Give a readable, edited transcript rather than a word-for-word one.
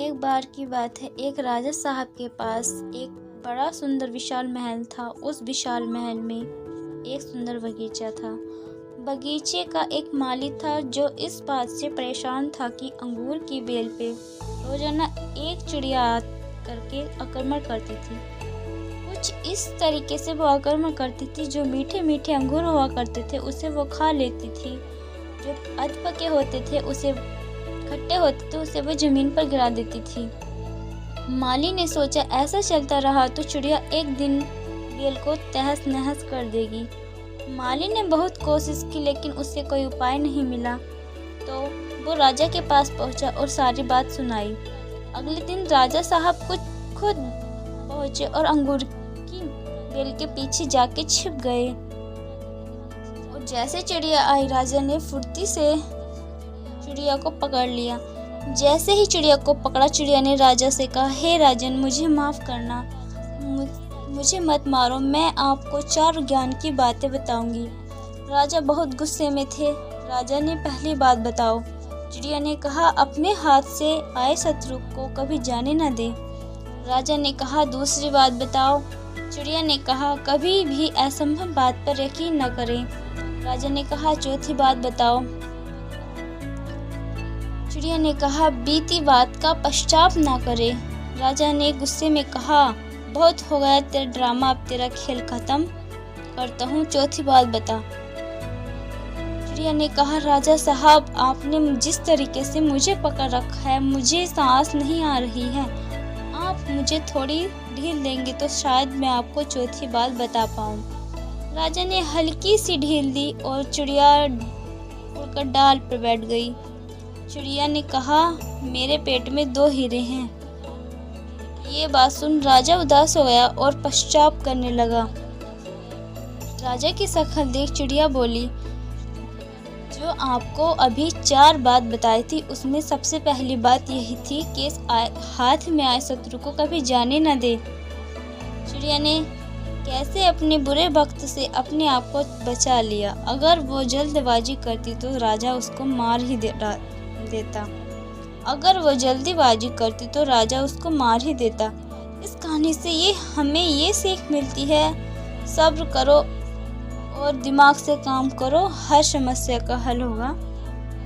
एक बार की बात है, एक राजा साहब के पास एक बड़ा सुंदर विशाल महल था। उस विशाल महल में एक सुंदर बगीचा था। बगीचे का एक माली था जो इस बात से परेशान था कि अंगूर की बेल पे रोजाना एक चिड़िया करके आक्रमण करती थी। कुछ इस तरीके से वो आक्रमण करती थी, जो मीठे मीठे अंगूर हुआ करते थे उसे वो खा लेती थी, जो अध पके होते थे उसे खट्टे होते थे उसे वो जमीन पर गिरा देती थी। माली ने सोचा ऐसा चलता रहा तो चिड़िया एक दिन बेल को तहस नहस कर देगी। माली ने बहुत कोशिश की लेकिन उससे कोई उपाय नहीं मिला, तो वो राजा के पास पहुंचा और सारी बात सुनाई। अगले दिन राजा साहब खुद पहुंचे और अंगूर की बेल के पीछे जाके छिप गए। और जैसे चिड़िया आई, राजा ने फुर्ती से चिड़िया को पकड़ लिया। जैसे ही चिड़िया को पकड़ा, चिड़िया ने राजा से कहा, हे राजन, मुझे माफ़ करना, मुझे मत मारो, मैं आपको 4 ज्ञान की बातें बताऊंगी। राजा बहुत गुस्से में थे। राजा ने पहली बात बताओ। चिड़िया ने कहा, अपने हाथ से आए शत्रु को कभी जाने न दे। राजा ने कहा, दूसरी बात बताओ। चिड़िया ने कहा, कभी भी असंभव बात पर यकीन न करें। राजा ने कहा, चौथी बात बताओ। चिड़िया ने कहा, बीती बात का पश्चाताप ना करे। राजा ने गुस्से में कहा, बहुत हो गया तेरा ड्रामा, अब तेरा खेल खत्म करता हूँ, चौथी बात बता। चिड़िया ने कहा, राजा साहब, आपने जिस तरीके से मुझे पकड़ रखा है, मुझे सांस नहीं आ रही है। आप मुझे थोड़ी ढील देंगे तो शायद मैं आपको चौथी बात बता पाऊँ। राजा ने हल्की सी ढील दी और चिड़िया उड़कर डाल पर बैठ गई। चिड़िया ने कहा, मेरे पेट में 2 हीरे हैं। ये बात सुन राजा उदास हो गया और पश्चाताप करने लगा। राजा की शक्ल देख चिड़िया बोली, जो आपको अभी 4 बात बताई थी उसमें सबसे पहली बात यही थी कि हाथ में आए शत्रु को कभी जाने न दे। चिड़िया ने कैसे अपने बुरे वक्त से अपने आप को बचा लिया। अगर वो जल्दबाजी करती तो राजा उसको मार ही देता। अगर वो जल्दीबाजी करती तो राजा उसको मार ही देता। इस कहानी से हमें ये सीख मिलती है, सब्र करो और दिमाग से काम करो, हर समस्या का हल होगा।